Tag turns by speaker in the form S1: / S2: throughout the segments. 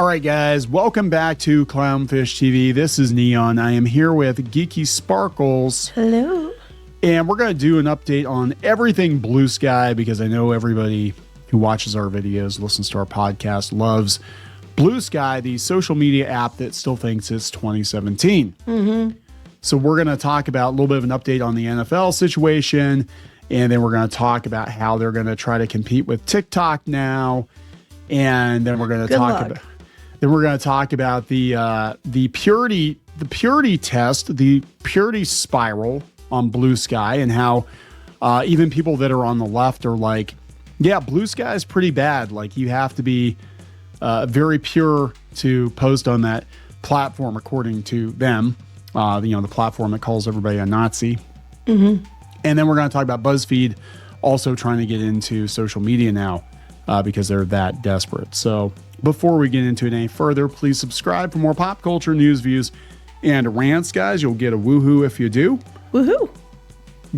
S1: All right, guys, welcome back to Clownfish TV. This is Kneon. I am here with Geeky Sparkles.
S2: Hello.
S1: And we're going to do an update on everything Bluesky because I know everybody who watches our videos, listens to our podcast, loves Bluesky, the social media app that still thinks it's 2017. Mm-hmm. So we're going to talk about a little bit of an update on the NFL situation, and then we're going to talk about how they're going to try to compete with TikTok now, and then we're going to talk about the purity test, the purity spiral on Bluesky, and how even people that are on the left are like, yeah, Bluesky is pretty bad. Like, you have to be very pure to post on that platform, according to them. The platform that calls everybody a Nazi. Mm-hmm. And then we're going to talk about BuzzFeed also trying to get into social media now because they're that desperate. So before we get into it any further, please subscribe for more pop culture news, views, and rants, guys. You'll get a woohoo if you do.
S2: Woohoo.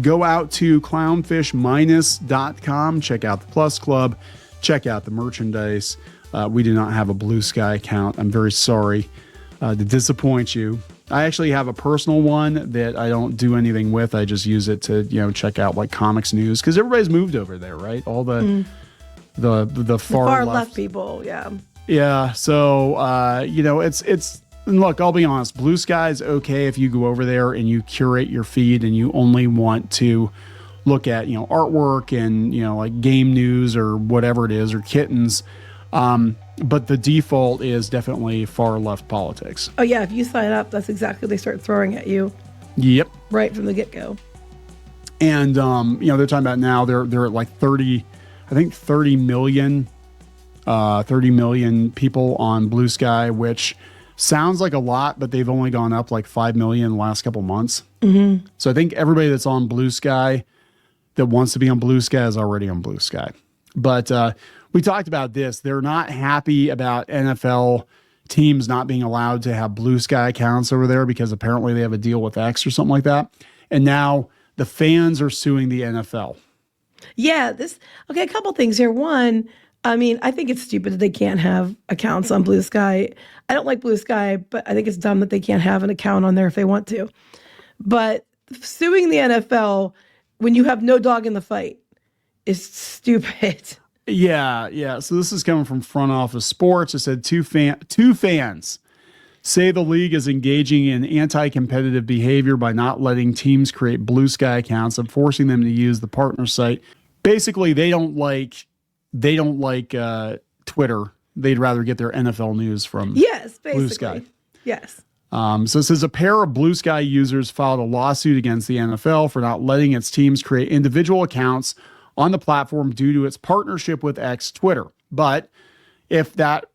S1: Go out to clownfishminus.com. Check out the Plus Club. Check out the merchandise. We do not have a Bluesky account. I'm very sorry to disappoint you. I actually have a personal one that I don't do anything with. I just use it to, check out like comics news because everybody's moved over there, right? All the far
S2: left people, yeah.
S1: Yeah. So it's look, I'll be honest. Bluesky is okay if you go over there and you curate your feed and you only want to look at artwork and like game news or whatever it is or kittens. But the default is definitely far left politics.
S2: Oh yeah, if you sign up, that's exactly what they start throwing at you.
S1: Yep.
S2: Right from the get-go.
S1: And they're talking about now they're at like 30 million people on Bluesky, which sounds like a lot, but they've only gone up like 5 million in the last couple months. Mm-hmm. So I think everybody that's on Bluesky that wants to be on Bluesky is already on Bluesky. But we talked about this. They're not happy about NFL teams not being allowed to have Bluesky accounts over there because apparently they have a deal with X or something like that. And now the fans are suing the NFL.
S2: Yeah, a couple things here. One, I mean, I think it's stupid that they can't have accounts on Bluesky. I don't like Bluesky, but I think it's dumb that they can't have an account on there if they want to. But suing the NFL when you have no dog in the fight is stupid.
S1: Yeah. So this is coming from Front Office Sports. It said two fans say the league is engaging in anti-competitive behavior by not letting teams create Bluesky accounts and forcing them to use the partner site. Basically, they don't like Twitter. They'd rather get their NFL news from Bluesky.
S2: Yes.
S1: So it says a pair of Bluesky users filed a lawsuit against the NFL for not letting its teams create individual accounts on the platform due to its partnership with X Twitter. But if that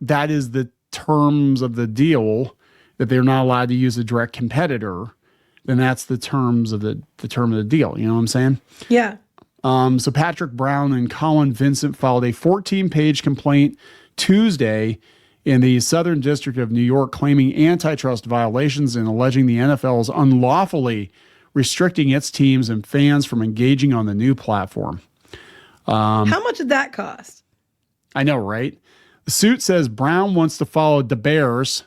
S1: is the terms of the deal, that they're not allowed to use a direct competitor, then that's the terms of the term of the deal. You know what I'm saying?
S2: Yeah.
S1: So Patrick Brown and Colin Vincent filed a 14-page complaint Tuesday in the Southern District of New York claiming antitrust violations and alleging the NFL is unlawfully restricting its teams and fans from engaging on the new platform.
S2: How much did that cost?
S1: I know, right? The suit says Brown wants to follow the Bears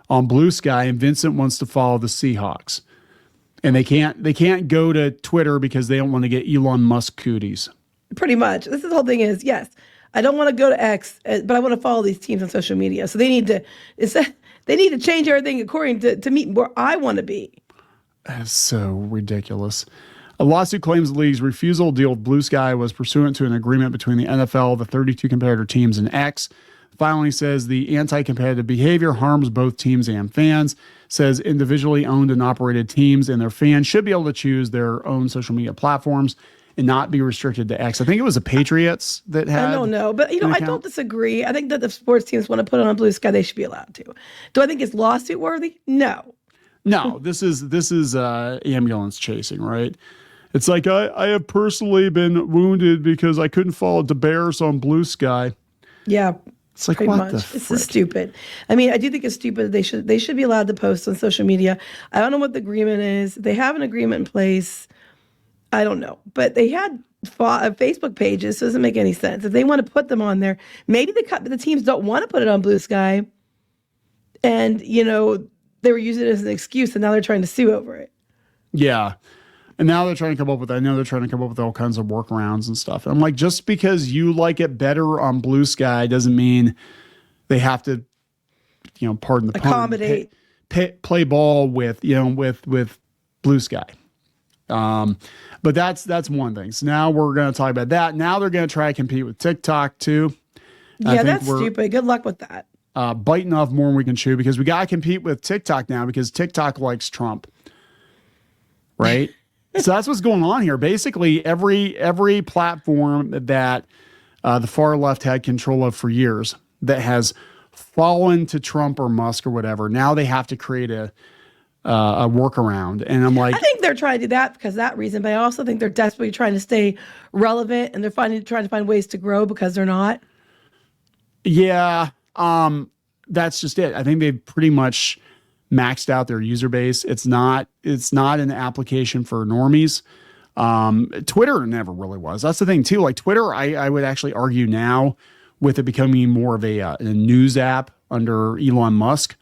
S1: on Bluesky and Vincent wants to follow the Seahawks. And they can't go to Twitter because they don't want to get Elon Musk cooties. Pretty much.
S2: This is the whole thing is, yes, I don't want to go to X, but I want to follow these teams on social media. So they need to change everything according to meet where I want to be.
S1: That's so ridiculous. A lawsuit claims the league's refusal to deal with Bluesky was pursuant to an agreement between the NFL, the 32 competitor teams, and X. The filing says the anti-competitive behavior harms both teams and fans, says individually owned and operated teams and their fans should be able to choose their own social media platforms and not be restricted to X. I think it was the Patriots that had.
S2: I don't know, but I don't disagree. I think that if sports teams want to put it on Bluesky, they should be allowed to. Do I think it's lawsuit worthy? No.
S1: No, this is ambulance chasing, right? It's like I have personally been wounded because I couldn't follow the Bears on Bluesky.
S2: Yeah,
S1: it's like
S2: pretty
S1: what
S2: much.
S1: The
S2: It's
S1: frick?
S2: just stupid. I mean, I do think it's stupid. They should be allowed to post on social media. I don't know what the agreement is. They have an agreement in place. I don't know, but they had Facebook pages. So it doesn't make any sense. If they want to put them on there, maybe the teams don't want to put it on Blue Sky, and they were using it as an excuse, and now they're trying to sue over it.
S1: Yeah. And now they're trying to come up with, I know they're trying to come up with all kinds of workarounds and stuff. And I'm like, just because you like it better on Blue Sky doesn't mean they have to, pardon the pun,
S2: accommodate,
S1: play ball with Blue Sky. But that's one thing. So now we're going to talk about that. Now they're going to try to compete with TikTok too.
S2: Yeah, that's stupid. Good luck with that.
S1: Biting off more than we can chew, because we got to compete with TikTok now, because TikTok likes Trump. Right? So that's what's going on here. Basically, every platform that the far left had control of for years that has fallen to Trump or Musk or whatever, now they have to create a workaround. And I'm like,
S2: I think they're trying to do that because of that reason, but I also think they're desperately trying to stay relevant, and they're trying to find ways to grow because they're not.
S1: Yeah, that's just it. I think they've pretty much maxed out their user base. It's not an application for normies. Twitter never really was. That's the thing too. Like Twitter, I would actually argue now, with it becoming more of a news app under Elon Musk,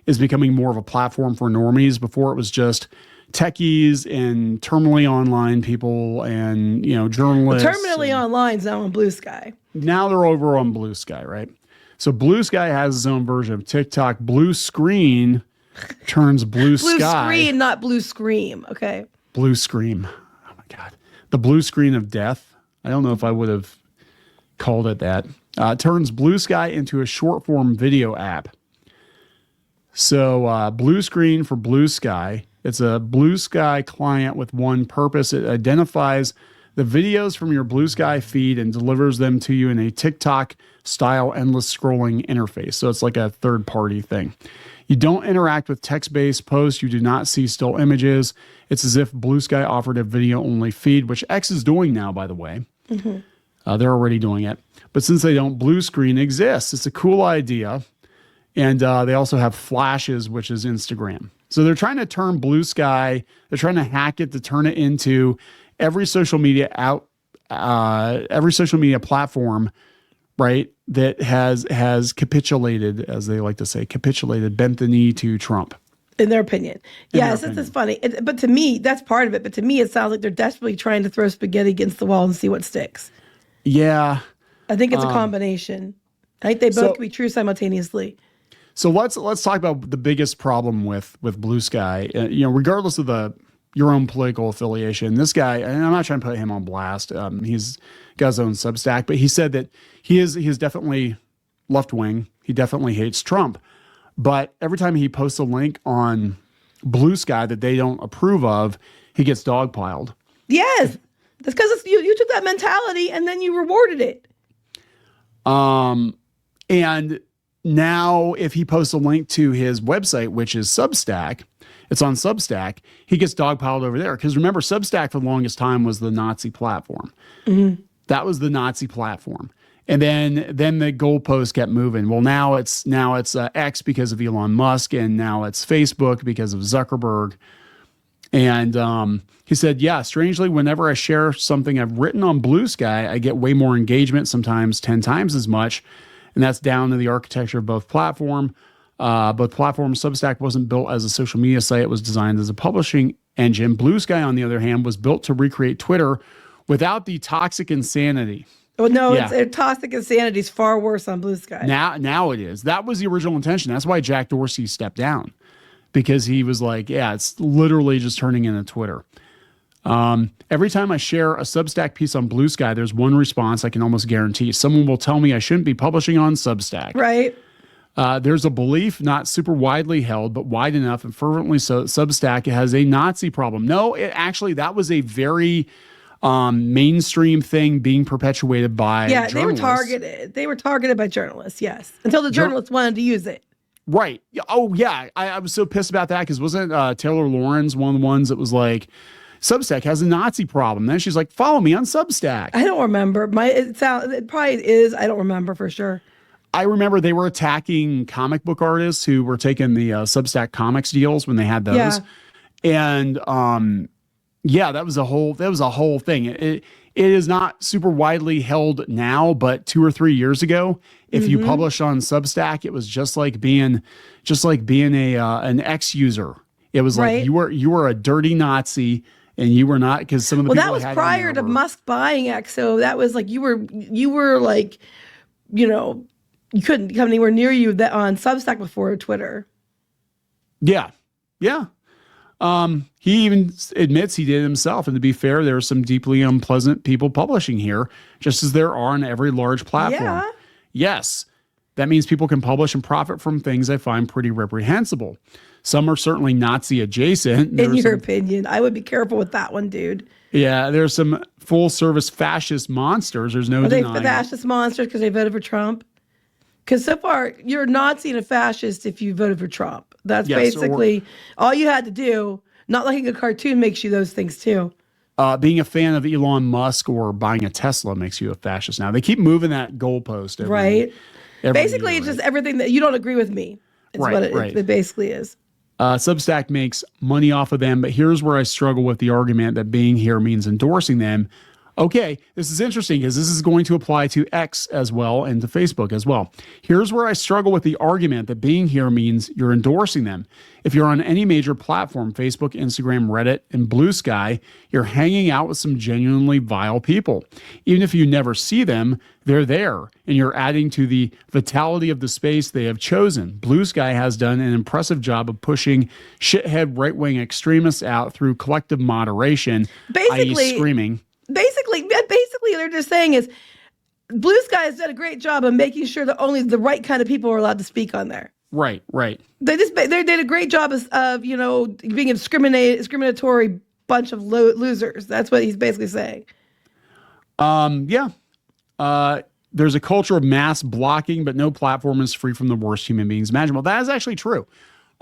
S1: is becoming more of a platform for normies. Before it was just techies and terminally online people and journalists.
S2: Terminally online is now on Blue Sky.
S1: Now they're over on Blue Sky, right? So Blue Sky has its own version of TikTok. Blue Screen turns Blue Sky.
S2: Blue Screen, not Blue Scream. Okay.
S1: Blue Scream. Oh my God. The blue screen of death. I don't know if I would have called it that. Turns Blue Sky into a short form video app. So Blue Screen for Blue Sky. It's a Blue Sky client with one purpose. It identifies the videos from your Blue Sky feed and delivers them to you in a TikTok style endless scrolling interface. So it's like a third party thing. You don't interact with text-based posts. You do not see still images. It's as if Blue Sky offered a video-only feed, which X is doing now, by the way. Mm-hmm. They're already doing it. But since they don't, Blue Screen exists. It's a cool idea. And they also have Flashes, which is Instagram. So they're trying to turn Blue Sky, they're trying to hack it to turn it into every social media platform, right, that has capitulated, as they like to say, bent the knee to Trump.
S2: In their opinion. Yes, that's funny. But to me, that's part of it. But to me, it sounds like they're desperately trying to throw spaghetti against the wall and see what sticks.
S1: Yeah.
S2: I think it's a combination. I think they both can be true simultaneously.
S1: So let's talk about the biggest problem with Blue Sky. Regardless of your own political affiliation, this guy, and I'm not trying to put him on blast. He's got his own Substack, but he said that he is definitely left wing. He definitely hates Trump. But every time he posts a link on Blue Sky that they don't approve of, he gets dogpiled.
S2: Yes, that's because you took that mentality and then you rewarded it.
S1: And now if he posts a link to his website, which is Substack, it's on Substack, he gets dogpiled over there. Because remember, Substack for the longest time was the Nazi platform. Mm-hmm. That was the Nazi platform. And then the goalpost kept moving. Well, now it's X because of Elon Musk, and now it's Facebook because of Zuckerberg. And he said, yeah, strangely, whenever I share something I've written on Blue Sky, I get way more engagement, sometimes 10 times as much. And that's down to the architecture of both platforms. Substack wasn't built as a social media site. It was designed as a publishing engine. Blue Sky, on the other hand, was built to recreate Twitter without the toxic insanity.
S2: Oh, no, it's toxic insanity is far worse on Blue Sky.
S1: Now it is. That was the original intention. That's why Jack Dorsey stepped down, because he was like, yeah, it's literally just turning into Twitter. Every time I share a Substack piece on Blue Sky, there's one response I can almost guarantee. Someone will tell me I shouldn't be publishing on Substack.
S2: Right.
S1: There's a belief, not super widely held, but wide enough and fervently so, Substack has a Nazi problem. No, that was a very mainstream thing being perpetuated by journalists.
S2: They were targeted by journalists, yes, until the journalists wanted to use it.
S1: Right. Oh, yeah. I was so pissed about that, because wasn't Taylor Lorenz one of the ones that was like, Substack has a Nazi problem? Then she's like, follow me on Substack.
S2: I don't remember. It probably is. I don't remember for sure.
S1: I remember they were attacking comic book artists who were taking the Substack comics deals when they had those. Yeah. And, Yeah, that was a whole thing. It is not super widely held now, but 2 or 3 years ago, if you published on Substack, it was just like being a an X user. It was like
S2: Right.
S1: you were a dirty Nazi, and you were not, because some of the people
S2: That was
S1: had
S2: prior to Musk buying X. So that was like you were like, you couldn't come anywhere near you that on Substack before Twitter.
S1: Yeah, yeah. He even admits he did it himself. And to be fair, there are some deeply unpleasant people publishing here, just as there are on every large platform.
S2: Yeah.
S1: Yes, that means people can publish and profit from things I find pretty reprehensible. Some are certainly Nazi adjacent.
S2: In your opinion, I would be careful with that one, dude.
S1: Yeah, there's some full service fascist monsters. There's no denying.
S2: Are they fascist monsters because they voted for Trump? Because so far, you're a Nazi and a fascist if you voted for Trump. That's basically all you had to do. Not liking a cartoon makes you those things too.
S1: Being a fan of Elon Musk or buying a Tesla makes you a fascist now. They keep moving that goalpost. Every
S2: Basically,
S1: year,
S2: it's just everything that you don't agree with me. It's what it basically is.
S1: Substack makes money off of them, but here's where I struggle with the argument that being here means endorsing them. Okay, this is interesting because this is going to apply to X as well and to Facebook as well. Here's where I struggle with the argument that being here means you're endorsing them. If you're on any major platform, Facebook, Instagram, Reddit, and Bluesky, you're hanging out with some genuinely vile people. Even if you never see them, they're there, and you're adding to the vitality of the space they have chosen. Bluesky has done an impressive job of pushing shithead right-wing extremists out through collective moderation, i.e. screaming.
S2: Basically, they're just saying is Bluesky has done a great job of making sure that only the right kind of people are allowed to speak on there.
S1: Right.
S2: They did a great job of being a discriminatory bunch of losers. That's what he's basically saying.
S1: Yeah. There's a culture of mass blocking, but no platform is free from the worst human beings imaginable. That is actually true.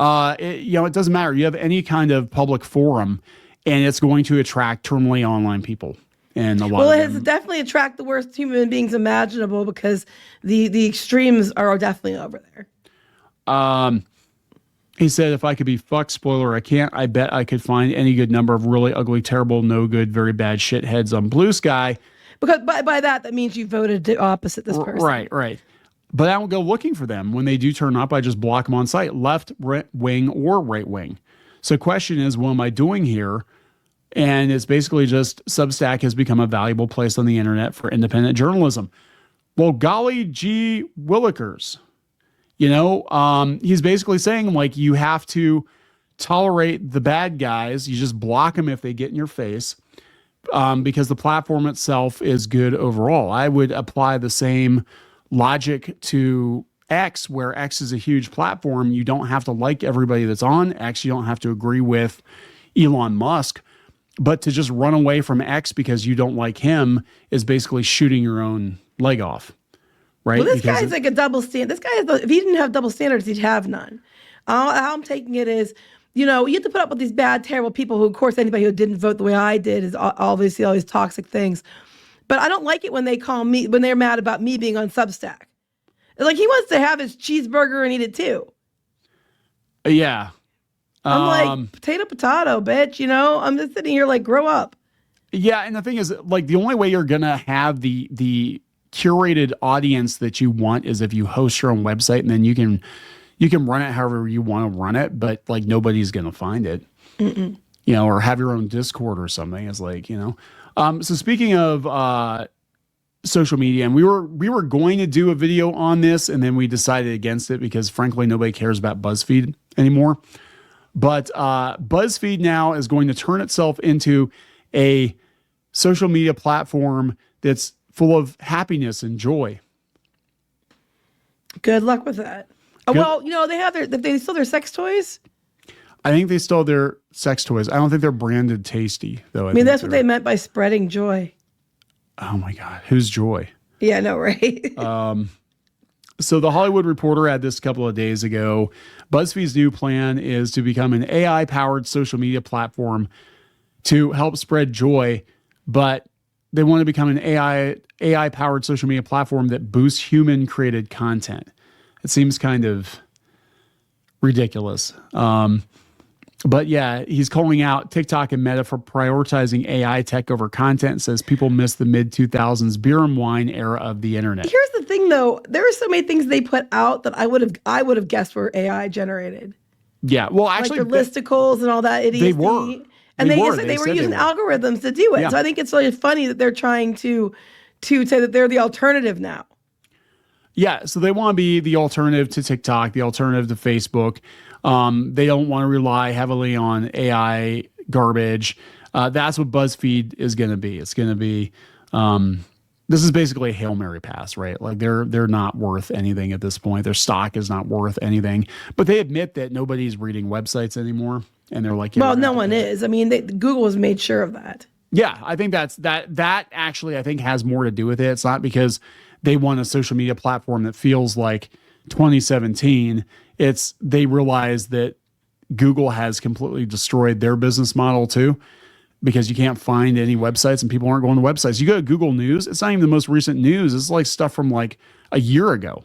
S1: It doesn't matter. You have any kind of public forum, and it's going to attract terminally online people. And a lot
S2: it has definitely attracted the worst human beings imaginable because the extremes are definitely over there.
S1: He said, if I could be fucked, spoiler, I can't. I bet I could find any good number of really ugly, terrible, no good, very bad shitheads on Bluesky.
S2: Because by that means you voted opposite this person.
S1: Right. But I don't go looking for them. When they do turn up, I just block them on site, left wing or right wing. So question is, what am I doing here? And it's basically just Substack has become a valuable place on the internet for independent journalism. Well, golly gee willikers. He's basically saying, like, you have to tolerate the bad guys. You just block them if they get in your face, because the platform itself is good overall. I would apply the same logic to X, where X is a huge platform. You don't have to like everybody that's on X. You don't have to agree with Elon Musk. But to just run away from X because you don't like him is basically shooting your own leg off. Right?
S2: Well, this guy's like a double standard. This guy, if he didn't have double standards, he'd have none. How I'm taking it is, you have to put up with these bad, terrible people who, of course, anybody who didn't vote the way I did is obviously all these toxic things. But I don't like it when when they're mad about me being on Substack. It's like he wants to have his cheeseburger and eat it too.
S1: Yeah.
S2: I'm like, potato, bitch, I'm just sitting here like, grow up.
S1: Yeah, and the thing is, like, the only way you're going to have the curated audience that you want is if you host your own website, and then you can run it however you want to run it, but like nobody's going to find it. Or have your own Discord or something. It's like, so speaking of social media, and we were going to do a video on this, and then we decided against it because frankly nobody cares about BuzzFeed anymore. But BuzzFeed now is going to turn itself into a social media platform that's full of happiness and joy.
S2: Good luck with that. Well, they still their sex toys.
S1: I think they still have their sex toys. I don't think they're branded tasty, though.
S2: I mean, that's what they meant by spreading joy.
S1: Oh my God, who's Joy?
S2: Yeah, I know, right?
S1: So the Hollywood Reporter had this a couple of days ago. BuzzFeed's new plan is to become an AI-powered social media platform to help spread joy, but they want to become an AI-powered social media platform that boosts human-created content. It seems kind of ridiculous. But yeah, he's calling out TikTok and Meta for prioritizing AI tech over content. Says people miss the mid 2000s beer and wine era of the internet.
S2: Here's the thing, though. There are so many things they put out that I would have guessed were AI generated.
S1: Yeah, well, actually,
S2: like their listicles and all that idiocy.
S1: They were.
S2: And they were using algorithms to do it.
S1: Yeah.
S2: So I think it's really funny that they're trying to say that they're the alternative now.
S1: Yeah, so they want to be the alternative to TikTok, the alternative to Facebook. They don't want to rely heavily on AI garbage. That's what BuzzFeed is going to be. It's going to be, this is basically a Hail Mary pass, right? Like they're not worth anything at this point. Their stock is not worth anything. But they admit that nobody's reading websites anymore. And they're like,
S2: well, no one is. I mean, Google has made sure of that.
S1: Yeah, I think that actually I think has more to do with it. It's not because they want a social media platform that feels like 2017. It's they realize that Google has completely destroyed their business model too, because you can't find any websites and people aren't going to websites. You go to Google News, it's not even the most recent news. It's like stuff from like a year ago.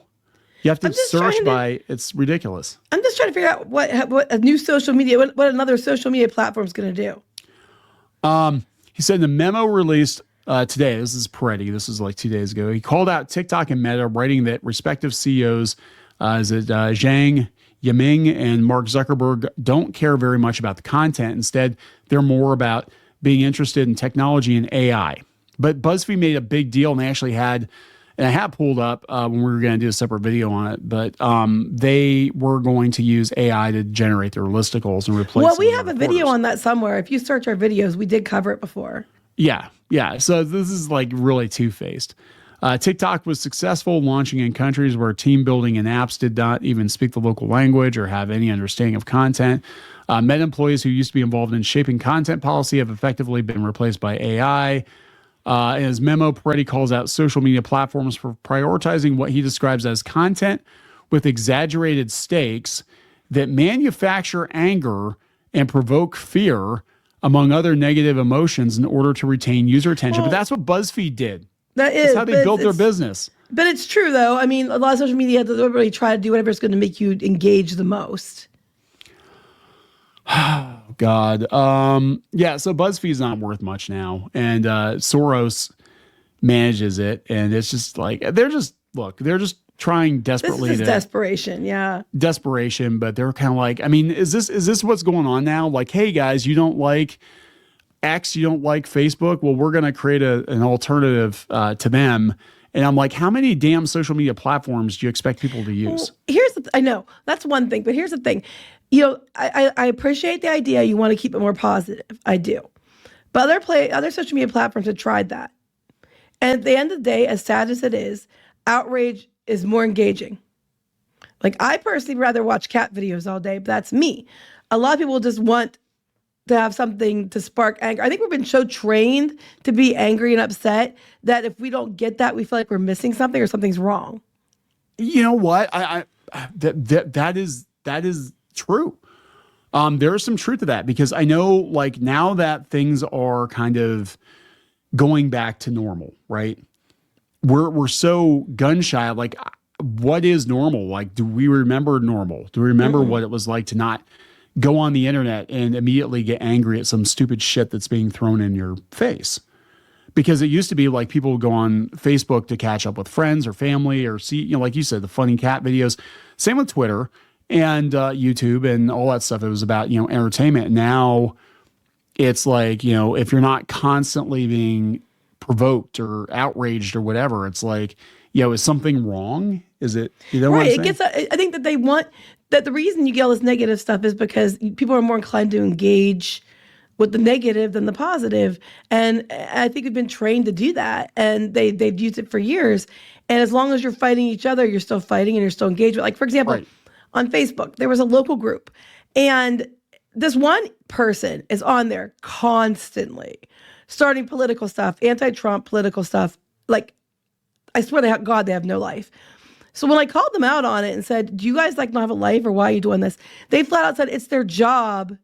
S1: You have to search by, it's ridiculous.
S2: I'm just trying to figure out what a new social media, what another social media platform is going to do.
S1: He said in the memo released today, this is Peretti, this is like 2 days ago, he called out TikTok and Meta, writing that respective CEOs, Zhang Yiming and Mark Zuckerberg, don't care very much about the content. Instead, they're more about being interested in technology and AI. But BuzzFeed made a big deal, and they actually had, and I have pulled up when we were going to do a separate video on it, but they were going to use AI to generate their listicles and replace.
S2: Well, we have a video on that somewhere. If you search our videos, we did cover it before.
S1: Yeah. So this is like really two-faced. TikTok was successful launching in countries where team building and apps did not even speak the local language or have any understanding of content. Meta employees who used to be involved in shaping content policy have effectively been replaced by AI. In his memo, Peretti calls out social media platforms for prioritizing what he describes as content with exaggerated stakes that manufacture anger and provoke fear, among other negative emotions, in order to retain user attention. But that's what BuzzFeed did. That's how they built their business.
S2: But it's true, though. I mean, a lot of social media deliberately try to do whatever is going to make you engage the most.
S1: Oh, God. Yeah, so BuzzFeed's not worth much now. And Soros manages it. And it's just like, they're just trying desperately.
S2: This is desperation, yeah.
S1: Desperation, but they're kind of like, I mean, is this what's going on now? Like, hey, guys, you don't like X, you don't like Facebook? Well, we're going to create an alternative to them. And I'm like, how many damn social media platforms do you expect people to use?
S2: Well, I know that's one thing, but here's the thing. You know, I appreciate the idea. You want to keep it more positive. I do. But other social media platforms have tried that. And at the end of the day, as sad as it is, outrage is more engaging. Like, I personally rather watch cat videos all day, but that's me. A lot of people just want to have something to spark anger. I think we've been so trained to be angry and upset that if we don't get that, we feel like we're missing something or something's wrong.
S1: You know what? That is true. There is some truth to that, because I know, like, now that things are kind of going back to normal, right? We're so gun shy. Like, what is normal? Like, do we remember normal? Do we remember what it was like to not go on the internet and immediately get angry at some stupid shit that's being thrown in your face? Because it used to be like people would go on Facebook to catch up with friends or family, or see, you know, like you said, the funny cat videos. Same with Twitter and YouTube and all that stuff. It was about, you know, entertainment. Now it's like, you know, if you're not constantly being provoked or outraged or whatever, it's like, you know, is something wrong? Is it, you know,
S2: right?
S1: What I'm saying?
S2: I think that they want that. The reason you get all this negative stuff is because people are more inclined to engage with the negative than the positive. And I think we've been trained to do that, and they've used it for years. And as long as you're fighting each other, you're still fighting and you're still engaged. Like, for example,
S1: Right.
S2: On Facebook, there was a local group, and this one person is on there constantly starting political stuff, anti-Trump political stuff. Like, I swear to God, they have no life. So when I called them out on it and said, do you guys like not have a life, or why are you doing this? They flat out said it's their job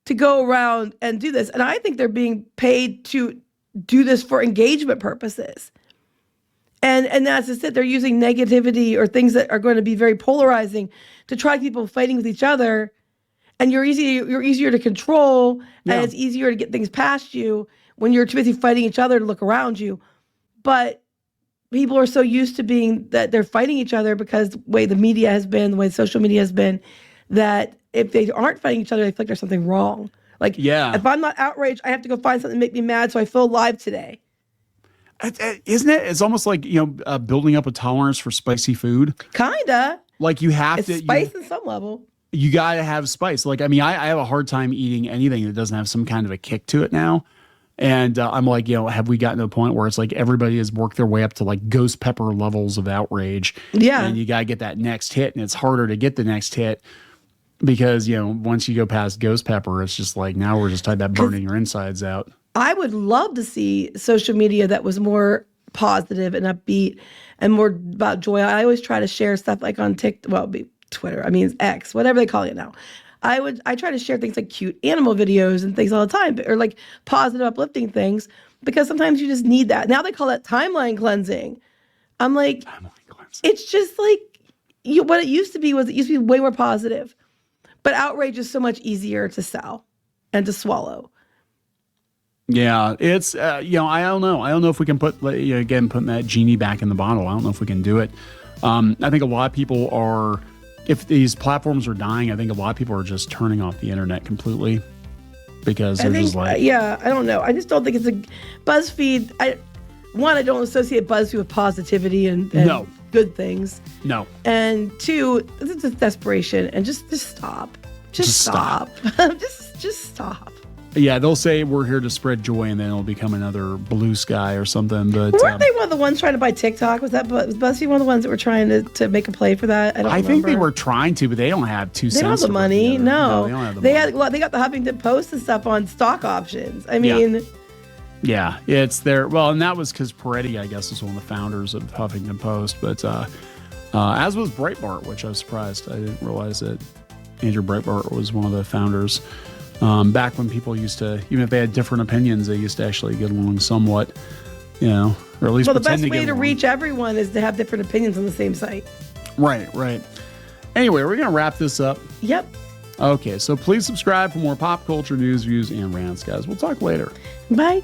S2: to go around and do this. And I think they're being paid to do this for engagement purposes. And that's just it. They're using negativity or things that are going to be very polarizing to try people fighting with each other. and you're easier to control,
S1: Yeah.
S2: and it's easier to get things past you when you're too busy fighting each other to look around you. But people are so used to being that they're fighting each other because the way the media has been, the way social media has been, that if they aren't fighting each other, they feel like there's something wrong. Like, if I'm not outraged, I have to go find something to make me mad so I feel alive today.
S1: Isn't it? It's almost like, building up a tolerance for spicy food.
S2: Kinda.
S1: Like you have
S2: it's
S1: to.
S2: Spice in some level.
S1: You got to have spice. Like, I mean, I have a hard time eating anything that doesn't have some kind of a kick to it now. And I'm like, have we gotten to a point where it's like everybody has worked their way up to like ghost pepper levels of outrage?
S2: Yeah.
S1: And you got to get that next hit, and it's harder to get the next hit because, once you go past ghost pepper, it's just like now we're just talking about burning your insides out. I
S2: would love to see social media that was more positive and upbeat and more about joy. I always try to share stuff like on TikTok, well, Twitter, I mean, it's X, whatever they call it now. I try to share things like cute animal videos and things all the time, or like positive, uplifting things, because sometimes you just need that. Now they call that timeline cleansing. I'm like, it's just like what it used to be way more positive, but outrage is so much easier to sell and to swallow.
S1: Yeah, it's, I don't know. I don't know if we can putting that genie back in the bottle. I don't know if we can do it. I think a lot of people are, if these platforms are dying, I think a lot of people are just turning off the internet completely because they're just like...
S2: I don't know. I just don't think it's a BuzzFeed. I don't associate BuzzFeed with positivity and good things.
S1: No.
S2: And two, this is desperation, and just stop. Just stop. just stop.
S1: Yeah, they'll say we're here to spread joy, and then it'll become another Bluesky or something. But
S2: weren't they one of the ones trying to buy TikTok? Was BuzzFeed one of the ones that were trying to make a play for that? I
S1: think they were trying to, but they don't have 2 cents.
S2: They don't have the money. No,
S1: they don't have the money.
S2: They got the Huffington Post and stuff on stock options. I mean,
S1: yeah, it's there. Well, and that was because Peretti, I guess, was one of the founders of Huffington Post. But as was Breitbart, which I was surprised. I didn't realize that Andrew Breitbart was one of the founders. Back when people used to, even if they had different opinions, they used to actually get along somewhat, or at least
S2: the best way to reach everyone is to have different opinions on the same site.
S1: Right. Anyway, we're going to wrap this up.
S2: Yep.
S1: Okay, so please subscribe for more pop culture news, views, and rants, guys. We'll talk later.
S2: Bye.